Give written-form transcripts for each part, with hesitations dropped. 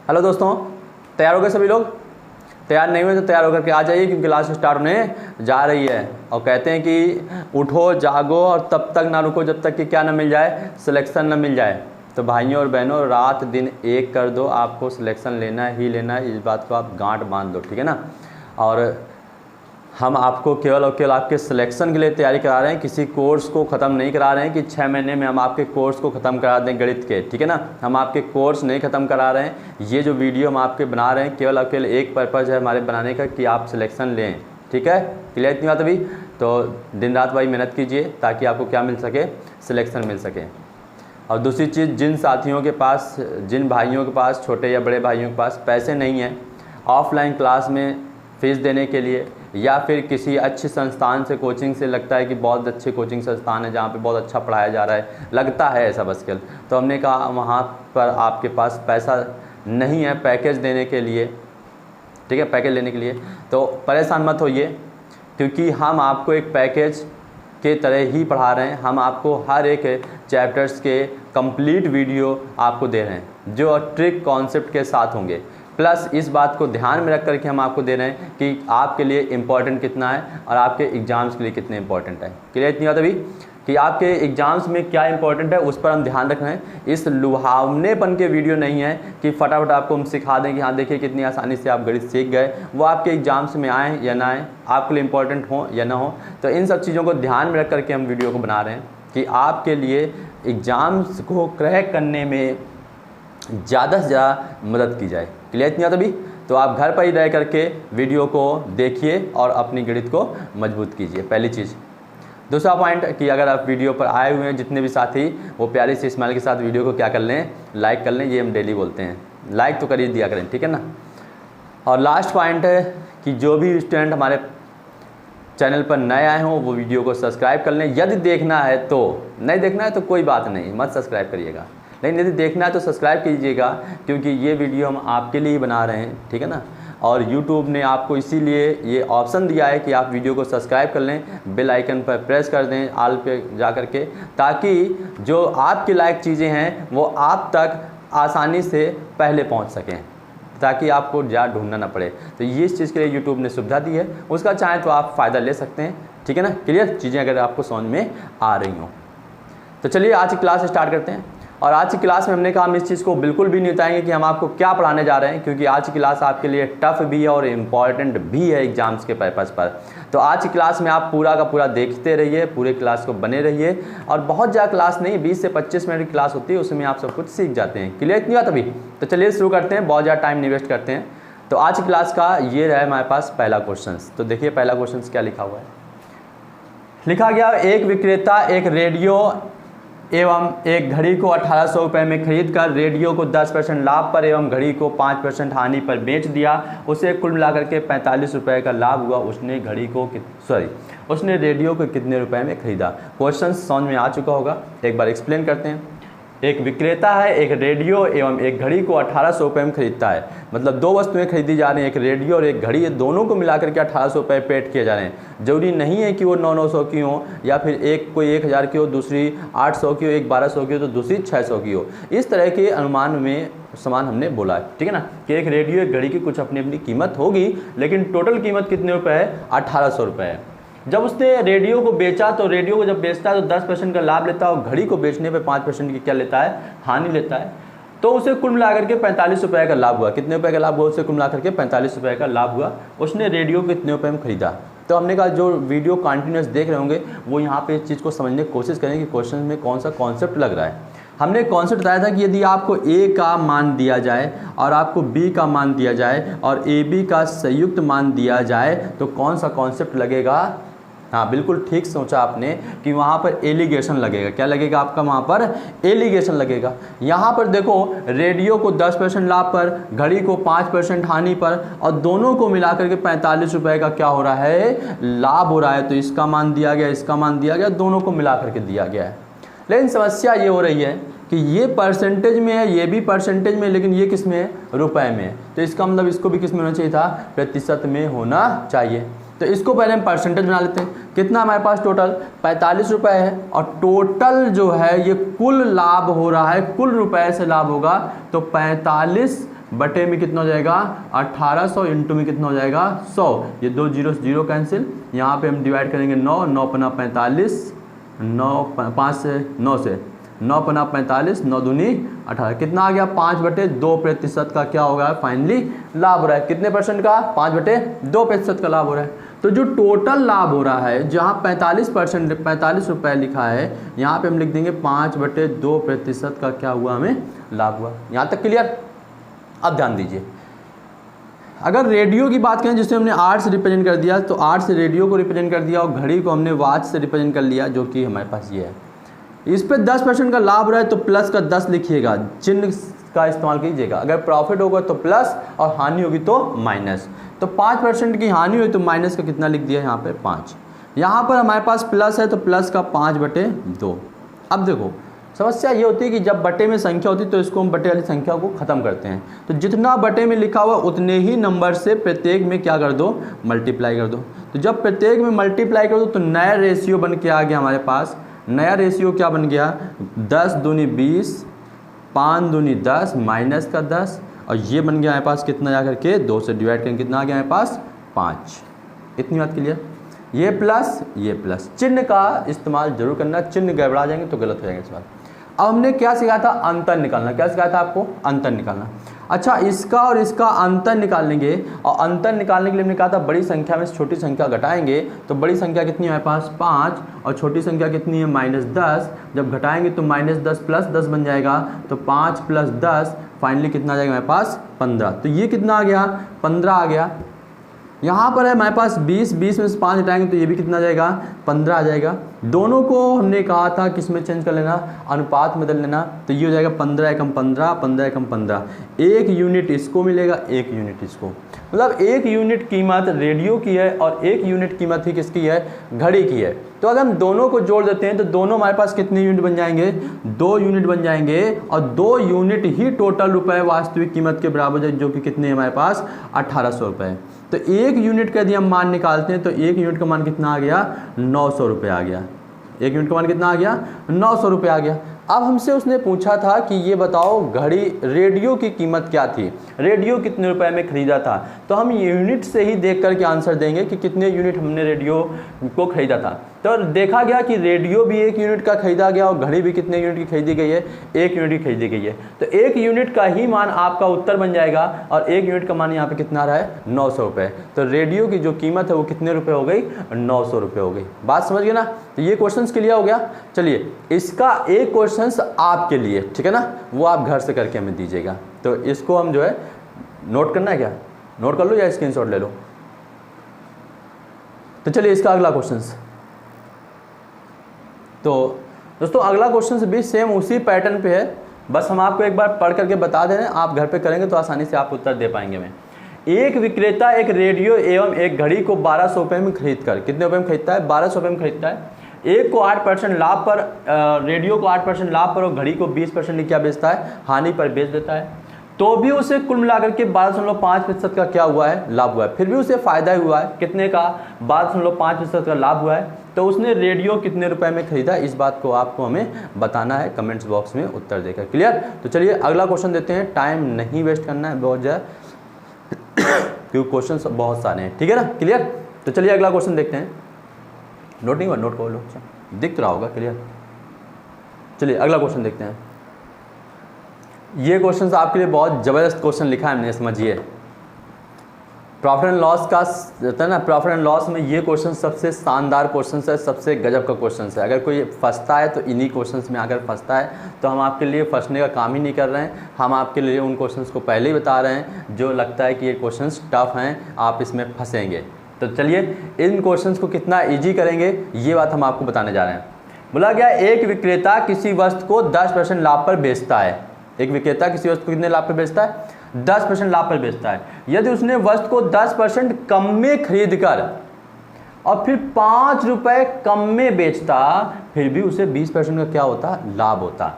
Hello दोस्तों, तैयार हो गए सभी लोग? तैयार नहीं हुए तो तैयार होकर के आ जाइए, क्योंकि क्लास स्टार्ट होने जा रही है। और कहते हैं कि उठो जागो और तब तक ना रुको जब तक कि क्या ना मिल जाए, सिलेक्शन ना मिल जाए। तो भाइयों और बहनों, रात दिन एक कर दो, आपको सिलेक्शन लेना ही लेना है। इस बात को आप गांठ बांध दो, ठीक है ना। और हम आपको केवल और केवल आपके सिलेक्शन के लिए तैयारी करा रहे हैं, किसी कोर्स को ख़त्म नहीं करा रहे हैं कि 6 महीने में हम आपके कोर्स को ख़त्म करा दें गणित के, ठीक है ना। हम आपके कोर्स नहीं ख़त्म करा रहे हैं। ये जो वीडियो हम आपके बना रहे हैं केवल और केवल एक पर्पज़ है हमारे बनाने का, कि आप सिलेक्शन लें, ठीक है। क्लियर इतनी बात अभी? तो दिन रात भाई मेहनत कीजिए ताकि आपको क्या मिल सके, सिलेक्शन मिल सके। और दूसरी चीज़, जिन साथियों के पास, जिन भाइयों के पास, छोटे या बड़े भाइयों के पास पैसे नहीं हैं ऑफलाइन क्लास में फ़ीस देने के लिए, या फिर किसी अच्छे संस्थान से कोचिंग से लगता है कि बहुत अच्छे कोचिंग संस्थान है जहाँ पे बहुत अच्छा पढ़ाया जा रहा है, लगता है ऐसा बस केवल, तो हमने कहा वहाँ पर आपके पास पैसा नहीं है पैकेज देने के लिए, ठीक है, पैकेज लेने के लिए, तो परेशान मत होइए, क्योंकि हम आपको एक पैकेज के तरह ही पढ़ा रहे हैं। हम आपको हर एक चैप्टर्स के कंप्लीट वीडियो आपको दे रहे हैं, जो ट्रिक कॉन्सेप्ट के साथ होंगे। प्लस इस बात को ध्यान में रख करके हम आपको दे रहे हैं कि आपके लिए इम्पॉर्टेंट कितना है और आपके एग्ज़ाम्स के लिए कितने इम्पॉर्टेंट है। क्लियर इतनी बात अभी कि आपके एग्ज़ाम्स में क्या इंपॉर्टेंट है उस पर हम ध्यान रख रहे हैं। इस लुभावनेपन के वीडियो नहीं है कि फटाफट आपको हम सिखा दें कि हाँ देखिए कितनी आसानी से आप गणित सीख गए। वो आपके एग्ज़ाम्स में आए या ना आए, आपके लिए इम्पॉर्टेंट हो या ना हो, तो इन सब चीज़ों को ध्यान में रख करके हम वीडियो को बना रहे हैं कि आपके लिए एग्ज़ाम्स को क्रैक करने में ज़्यादा से ज़्यादा मदद की जाए। क्लियर इतनी बात अभी? तो आप घर पर ही रह करके वीडियो को देखिए और अपनी गणित को मजबूत कीजिए, पहली चीज़। दूसरा पॉइंट कि अगर आप वीडियो पर आए हुए हैं, जितने भी साथी, वो प्यारी सी स्माइल के साथ वीडियो को क्या कर लें, लाइक कर लें। ये हम डेली बोलते हैं, लाइक तो करिए दिया करें, ठीक है ना। और लास्ट पॉइंट है कि जो भी स्टूडेंट हमारे चैनल पर नए आए हों वो वीडियो को सब्सक्राइब कर लें। यदि देखना है तो, नहीं देखना है तो कोई बात नहीं, मत सब्सक्राइब करिएगा, लेकिन यदि देखना है तो सब्सक्राइब कीजिएगा, क्योंकि ये वीडियो हम आपके लिए ही बना रहे हैं, ठीक है ना। और YouTube ने आपको इसीलिए ये ऑप्शन दिया है कि आप वीडियो को सब्सक्राइब कर लें, बेल आइकन पर प्रेस कर दें ऑल पे जा कर के, ताकि जो आपके लायक चीज़ें हैं वो आप तक आसानी से पहले पहुंच सकें, ताकि आपको ज़्यादा ढूंढना ना पड़े। तो ये इस चीज़ के लिए YouTube ने सुविधा दी है, उसका चाहें तो आप फ़ायदा ले सकते हैं, ठीक है ना। क्लियर चीज़ें अगर आपको समझ में आ रही हों तो चलिए आज की क्लास स्टार्ट करते हैं। और आज की क्लास में हमने कहा हम इस चीज़ को बिल्कुल भी नहीं बताएंगे कि हम आपको क्या पढ़ाने जा रहे हैं, क्योंकि आज की क्लास आपके लिए टफ भी है और इम्पॉर्टेंट भी है एग्जाम्स के पर्पज़ पर। तो आज की क्लास में आप पूरा का पूरा देखते रहिए, पूरे क्लास को बने रहिए। और बहुत ज़्यादा क्लास नहीं, 20 से 25 मिनट की क्लास होती है, उसमें आप सब कुछ सीख जाते हैं। क्लियर इतनी बात अभी? तो चलिए शुरू करते हैं, बहुत ज़्यादा टाइम नहीं वेस्ट करते हैं। तो आज की क्लास का ये रहा हमारे पास पहला क्वेश्चन। तो देखिए पहला क्वेश्चन क्या लिखा हुआ है। लिखा गया, एक विक्रेता एक रेडियो एवं एक घड़ी को 1800 रुपये में खरीद कर रेडियो को 10% लाभ पर एवं घड़ी को 5% हानि पर बेच दिया। उसे कुल मिलाकर के 45 रुपये का लाभ हुआ। उसने रेडियो को कितने रुपए में खरीदा? क्वेश्चन समझ में आ चुका होगा, एक बार एक्सप्लेन करते हैं। एक विक्रेता है, एक रेडियो एवं एक घड़ी को 1800 रुपये में खरीदता है। मतलब दो वस्तुएं खरीदी जा रही हैं, एक रेडियो और एक घड़ी, ये दोनों को मिलाकर के 1800 रुपये पेड किए जा रहे हैं। जरूरी नहीं है कि वो 900 की हो, या फिर एक कोई 1000 की हो, दूसरी 800 की हो, एक 1200 की हो तो दूसरी 600 की हो। इस तरह के अनुमान में सामान हमने बोला है, ठीक है ना, कि एक रेडियो एक घड़ी की कुछ अपनी अपनी कीमत होगी, लेकिन टोटल कीमत कितने रुपये है? 1800 रुपये है। जब उसने रेडियो को बेचा तो रेडियो को जब बेचता है तो 10% का लाभ लेता है, और घड़ी को बेचने पे 5% की क्या लेता है? हानि लेता है। तो उसे कुल मिलाकर के 45 रुपये का लाभ हुआ। कितने रुपये का लाभ हुआ? उसे कुल मिलाकर के 45 रुपये का लाभ हुआ। उसने रेडियो को कितने रुपये में खरीदा? तो हमने कहा जो वीडियो कंटिन्यूस देख रहे होंगे वो यहाँ पे इस चीज़ को समझने की कोशिश करेंगे कि क्वेश्चन में कौन सा कॉन्सेप्ट लग रहा है। हमने कॉन्सेप्ट बताया था कि यदि आपको ए का मान दिया जाए और आपको बी का मान दिया जाए और ए बी का संयुक्त मान दिया जाए तो कौन सा कॉन्सेप्ट लगेगा? हाँ बिल्कुल ठीक सोचा आपने कि वहाँ पर एलिगेशन लगेगा। क्या लगेगा आपका? वहाँ पर एलिगेशन लगेगा। यहाँ पर देखो, रेडियो को 10% लाभ पर, घड़ी को 5% हानि पर, और दोनों को मिलाकर के 45 रुपये का क्या हो रहा है? लाभ हो रहा है। तो इसका मान दिया गया, इसका मान दिया गया, दोनों को मिला करके दिया गया है। लेकिन समस्या ये हो रही है कि ये परसेंटेज में है, ये भी परसेंटेज में, लेकिन ये किस में है? रुपए में है। तो इसका मतलब इसको भी किस में होना चाहिए था? प्रतिशत में होना चाहिए। तो इसको पहले हम परसेंटेज बना लेते हैं। कितना हमारे पास टोटल? 45 रुपये है, और टोटल जो है ये कुल लाभ हो रहा है, कुल रुपए से लाभ होगा, तो 45 बटे में कितना हो जाएगा 1800 इंटू में कितना हो जाएगा 100, ये 2 जीरो जीरो कैंसिल, यहाँ पे हम डिवाइड करेंगे 9, 9 पना 45, 5 से 9 से 9 पना 45, 9 दूनी 18, कितना आ गया 5/2% का क्या होगा फाइनली लाभ हो रहा है। कितने परसेंट का 5/2% का लाभ हो रहा है। तो जो टोटल लाभ हो रहा है जहाँ 45% 45 रुपये लिखा है, यहाँ पे हम लिख देंगे 5/2% का क्या हुआ हमें लाभ हुआ। यहाँ तक क्लियर। अब ध्यान दीजिए, अगर रेडियो की बात करें जिसमें हमने आर से रिप्रेजेंट कर दिया, तो आर से रेडियो को रिप्रेजेंट कर दिया और घड़ी को हमने वॉच से रिप्रेजेंट कर लिया, जो कि हमारे पास ये है। इस पे 10% का लाभ रहा है तो प्लस का 10 लिखिएगा, चिन्ह का इस्तेमाल कीजिएगा। अगर प्रॉफिट होगा तो प्लस और हानि होगी तो माइनस। तो 5% की हानि हुई तो माइनस का कितना लिख दिया यहाँ पे 5। यहाँ पर हमारे पास प्लस है तो प्लस का 5/2। अब देखो समस्या ये होती है कि जब बटे में संख्या होती है तो इसको हम बटे वाली संख्या को ख़त्म करते हैं। तो जितना बटे में लिखा हुआ उतने ही नंबर से प्रत्येक में क्या कर दो, मल्टीप्लाई कर दो। तो जब प्रत्येक में मल्टीप्लाई कर दो तो नया रेशियो बन के आ गया हमारे पास। नया रेशियो क्या बन गया 10 दूनी 20, 5 दूनी 10 माइनस का 10, और ये बन गया हमारे पास कितना जा करके 2 से डिवाइड करके कितना आ गया हमारे पास 5। इतनी बात क्लियर। ये प्लस चिन्ह का इस्तेमाल जरूर करना, चिन्ह गड़बड़ा जाएंगे तो गलत हो जाएंगे इस बार। अब हमने क्या सिखाया था, अंतर निकालना। क्या सिखाया था आपको, अंतर निकालना। अच्छा, इसका और इसका अंतर निकालेंगे, और अंतर निकालने के लिए हमने कहा था बड़ी संख्या में से छोटी संख्या घटाएंगे। तो बड़ी संख्या कितनी है हमारे पास 5, और छोटी संख्या कितनी है -10। जब घटाएंगे तो -10 प्लस 10 बन जाएगा, तो 5 प्लस 10 फाइनली कितना आ जाएगा हमारे पास 15। तो ये कितना आ गया 15 आ गया। यहाँ पर है हमारे पास 20 में से 5 हटाएंगे तो ये भी कितना आ जाएगा 15 आ जाएगा। दोनों को हमने कहा था किसमें चेंज कर लेना, अनुपात में बदल लेना। तो ये हो जाएगा 15 एकम 15, 15 एकम 15। 1 यूनिट इसको मिलेगा, 1 यूनिट इसको। मतलब 1 यूनिट कीमत रेडियो की है और 1 यूनिट कीमत ही किसकी है, घड़ी की है। तो अगर हम दोनों को जोड़ देते हैं तो दोनों हमारे पास कितने यूनिट बन जाएंगे, 2 यूनिट बन जाएंगे, और 2 यूनिट ही टोटल रुपए वास्तविक कीमत के बराबर है, जो कि कितने हमारे पास 1800 रुपये। तो 1 यूनिट का यदि हम मान निकालते हैं तो 1 यूनिट का मान कितना आ गया 900 रुपये आ गया। 1 यूनिट का मान कितना आ गया 900 रुपये आ गया। अब हमसे उसने पूछा था कि ये बताओ घड़ी रेडियो की कीमत क्या थी, रेडियो कितने रुपए में खरीदा था। तो हम यूनिट से ही देख करके आंसर देंगे कि कितने यूनिट हमने रेडियो को खरीदा था। तो देखा गया कि रेडियो भी 1 यूनिट का खरीदा गया और घड़ी भी कितने यूनिट की खरीदी गई है, 1 यूनिट की खरीदी गई है। तो 1 यूनिट का ही मान आपका उत्तर बन जाएगा, और 1 यूनिट का मान यहाँ पे कितना आ रहा है 900 रुपये। तो रेडियो की जो कीमत है वो कितने रुपये हो गई, 900 रुपये हो गई। बात समझ गए ना। तो ये क्वेश्चन क्लियर हो गया। चलिए इसका एक क्वेश्चन आपके लिए, ठीक है ना, वो आप घर से करके हमें दीजिएगा। तो इसको हम जो है नोट करना है, क्या नोट कर लो या स्क्रीनशॉट ले लो। तो चलिए इसका अगला क्वेश्चन। तो दोस्तों अगला क्वेश्चन भी सेम उसी पैटर्न पे है, बस हम आपको एक बार पढ़ करके बता दे रहे हैं, आप घर पे करेंगे तो आसानी से आप उत्तर दे पाएंगे। मैं एक विक्रेता एक रेडियो एवं एक घड़ी को 1200 रुपये में खरीद कर, कितने रुपये में खरीदता है 1200 रुपये में खरीदता है। एक को 8% लाभ पर, रेडियो को 8% लाभ पर और घड़ी को 20% क्या बेचता है, हानि पर बेच देता है। तो भी उसे कुल मिलाकर के 12.5% का क्या हुआ है, लाभ हुआ है। फिर भी उसे फायदा हुआ है, कितने का 12.5% का लाभ हुआ है। तो उसने रेडियो कितने रुपए में खरीदा, इस बात को आपको हमें बताना है कमेंट्स बॉक्स में उत्तर देकर। क्लियर। तो चलिए अगला क्वेश्चन देते हैं, टाइम नहीं वेस्ट करना है बहुत ज़्यादा क्योंकि क्वेश्चन बहुत सारे हैं, ठीक है ना। क्लियर। तो चलिए अगला क्वेश्चन देखते हैं। नोट नहीं हुआ, नोट कर लो, दिख रहा होगा। क्लियर। चलिए अगला क्वेश्चन देखते हैं। ये क्वेश्चन आपके लिए बहुत ज़बरदस्त क्वेश्चन लिखा है हमने, समझिए। प्रॉफिट एंड लॉस का रहता है ना, प्रॉफिट एंड लॉस में ये क्वेश्चन सबसे शानदार क्वेश्चन है, सबसे गजब का क्वेश्चन है। अगर कोई फंसता है तो इन्हीं क्वेश्चंस में आकर फंसता है। तो हम आपके लिए फंसने का काम ही नहीं कर रहे हैं, हम आपके लिए उन क्वेश्चंस को पहले ही बता रहे हैं जो लगता है कि ये क्वेश्चंस टफ हैं, आप इसमें फंसेंगे। तो चलिए इन क्वेश्चंस को कितना ईजी करेंगे ये बात हम आपको बताने जा रहे हैं। बोला गया एक विक्रेता किसी वस्तु को 10% लाभ पर बेचता है। एक विक्रेता किसी वस्तु को कितने लाभ पर बेचता है, 10% लाभ पर बेचता है। यदि उसने वस्तु को 10% कम में खरीद कर और फिर 5 रुपए कम में बेचता, फिर भी उसे 20% का क्या होता, लाभ होता।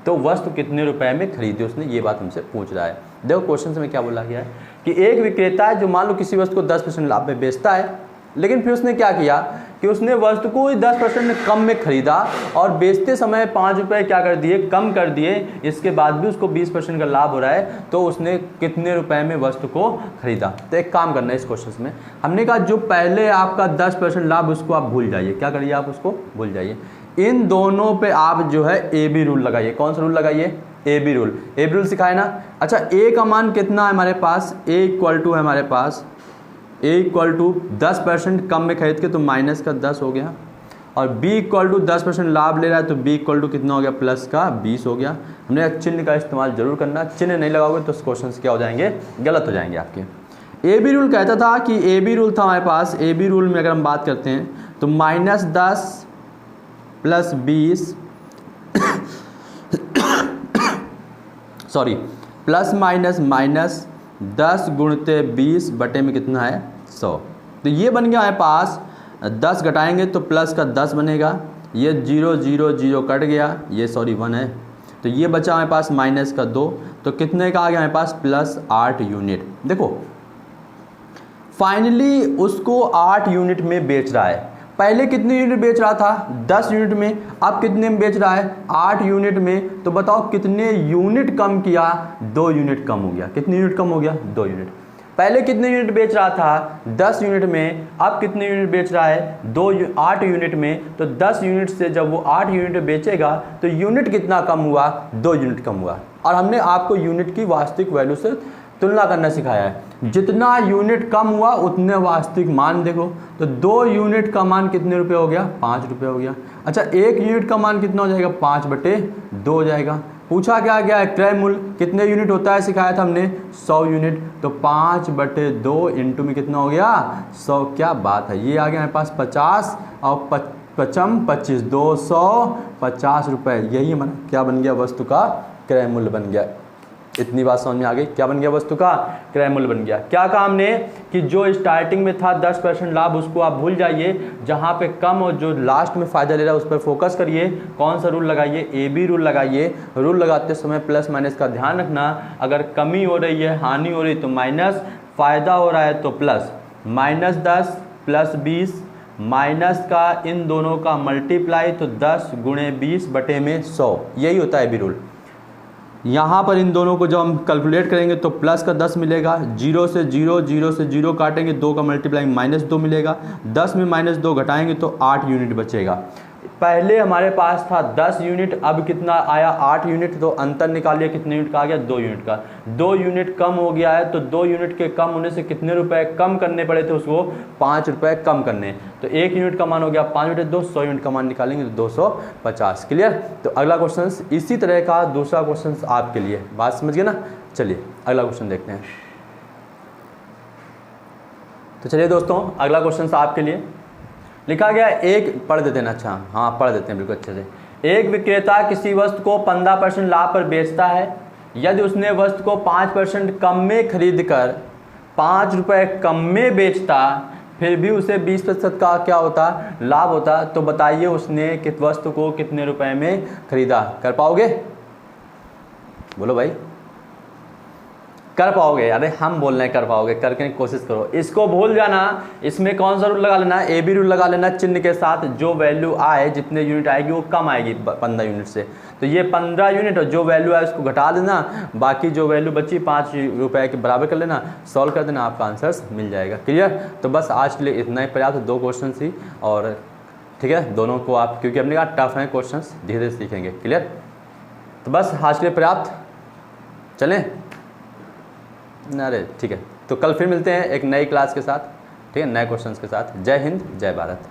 तो वस्तु कितने रुपए में खरीदी उसने, ये बात हमसे पूछ रहा है। देखो क्वेश्चन में क्या बोला गया है कि एक विक्रेता है जो मान लो किसी वस्तु को 10% लाभ में बेचता है, लेकिन फिर उसने क्या किया कि उसने वस्तु को 10% कम में खरीदा और बेचते समय 5 रुपये क्या कर दिए, कम कर दिए, इसके बाद भी उसको 20% का लाभ हो रहा है, तो उसने कितने रुपए में वस्तु को खरीदा। तो एक काम करना है इस क्वेश्चन में, हमने कहा जो पहले आपका 10% लाभ उसको आप भूल जाइए, क्या करिए आप उसको भूल जाइए। इन दोनों पे आप जो है ए बी रूल लगाइए। कौन सा रूल लगाइए, A B rule. A B rule सिखाए ना। अच्छा ए का मान कितना है हमारे पास, ए इक्वल टू है हमारे पास, ए इक्वल टू 10% कम में खरीद के तो माइनस का 10 हो गया, और बी इक्वल टू 10% लाभ ले रहा है तो बी इक्वल टू कितना हो गया, प्लस का 20 हो गया। हमने चिन्ह का इस्तेमाल जरूर करना, चिन्ह नहीं लगाओगे तो क्वेश्चन क्या हो जाएंगे, गलत हो जाएंगे आपके। ए बी रूल कहता था कि ए बी रूल था हमारे पास, ए बी रूल में अगर हम बात करते हैं तो -10 plus 20 sorry plus minus minus 10 गुणते 20 बटे में कितना है 100। तो ये बन गया हमारे पास, 10 घटाएंगे तो प्लस का 10 बनेगा, ये 0 0 0 कट गया, ये सॉरी 1 है, तो ये बचा हमारे पास माइनस का 2, तो कितने का आ गया हमारे पास +8 यूनिट। देखो फाइनली उसको 8 यूनिट में बेच रहा है। पहले कितने यूनिट बेच रहा था, 10 यूनिट में, अब कितने में बेच रहा है, 8 यूनिट में। तो बताओ कितने यूनिट कम किया, 2 यूनिट कम हो गया। कितने यूनिट कम हो गया, 2 यूनिट। पहले कितने यूनिट बेच रहा था, 10 यूनिट में, अब कितने यूनिट बेच रहा है, 8 यूनिट में। तो 10 यूनिट से जब वो 8 यूनिट बेचेगा तो यूनिट कितना कम हुआ, 2 यूनिट कम हुआ। और हमने आपको यूनिट की वास्तविक वैल्यू से तुलना करना सिखाया है, जितना यूनिट कम हुआ उतने वास्तविक मान देखो। तो 2 यूनिट का मान कितने रुपए हो गया, 5 रुपये हो गया। अच्छा 1 यूनिट का मान कितना हो जाएगा, 5/2 हो जाएगा। पूछा क्या गया है, क्रय मूल्य कितने यूनिट होता है, सिखाया था हमने 100 यूनिट। तो 5/2 इंटू में कितना हो गया 100। क्या बात है, ये आ गया हमारे पास 50 और 25 250 रुपये। यही क्या बन गया, वस्तु का क्रय मूल्य बन गया। इतनी बात समझ में आ गई, क्या बन गया, वस्तु का क्रय मूल्य बन गया। क्या कहा हमने कि जो स्टार्टिंग में था 10% लाभ उसको आप भूल जाइए, जहां पे कम और जो लास्ट में फायदा ले रहा है उस पर फोकस करिए। कौन सा रूल लगाइए, ए बी रूल लगाइए। रूल लगाते समय प्लस माइनस का ध्यान रखना, अगर कमी हो रही है, हानि हो रही तो माइनस, फायदा हो रहा है तो प्लस। -10 प्लस 20 माइनस का इन दोनों का मल्टीप्लाई, तो 10 गुणे 20 बटे में 100, यही होता है बी रूल। यहाँ पर इन दोनों को जब हम कैलकुलेट करेंगे तो प्लस का 10 मिलेगा, 0 से 0 0 से 0 काटेंगे, 2 का मल्टीप्लाई -2 मिलेगा, 10 में -2 घटाएंगे तो 8 यूनिट बचेगा। पहले हमारे पास था 10 यूनिट, अब कितना आया 8 यूनिट, तो अंतर निकालिए कितने यूनिट का आ गया, 2 यूनिट का। 2 यूनिट कम हो गया है, तो 2 यूनिट के कम होने से कितने रुपए कम करने पड़े थे उसको, 5 रुपये कम करने। तो 1 यूनिट का मान हो गया 5/2, 100 यूनिट का मान निकालेंगे तो 250। क्लियर। तो अगला क्वेश्चन इसी तरह का दूसरा क्वेश्चन आपके लिए, बात समझ गए ना। चलिए अगला क्वेश्चन देखते हैं। तो चलिए दोस्तों अगला क्वेश्चन आपके लिए लिखा गया, एक पढ़ देते हैं। अच्छा हाँ पढ़ देते हैं बिल्कुल अच्छे से। एक विक्रेता किसी वस्तु को 15% लाभ पर बेचता है। यदि उसने वस्तु को 5% कम में खरीद कर 5 रुपये कम में बेचता, फिर भी उसे 20% का क्या होता, लाभ होता, तो बताइए उसने किस वस्तु को कितने रुपए में खरीदा। कर पाओगे, बोलो भाई, कर पाओगे। अरे हम बोल रहे हैं कर पाओगे, करके कोशिश करो। इसको भूल जाना, इसमें कौन सा रूल लगा लेना, ए बी रूल लगा लेना। चिन्ह के साथ जो वैल्यू आए, जितने यूनिट आएगी वो कम आएगी 15 यूनिट से। तो ये 15 यूनिट और जो वैल्यू है उसको घटा देना, बाकी जो वैल्यू बची 5 रुपये के बराबर कर लेना, सॉल्व कर देना, आपका आंसर मिल जाएगा। क्लियर। तो बस आज के लिए इतना ही पर्याप्त, 2 क्वेश्चन ही, और ठीक है दोनों को आप, क्योंकि हमने कहा टफ है क्वेश्चन, धीरे धीरे सीखेंगे। क्लियर। तो बस आज के लिए पर्याप्त, चलें। अरे ठीक है, तो कल फिर मिलते हैं एक नई क्लास के साथ, ठीक है, नए क्वेश्चंस के साथ। जय हिंद, जय भारत।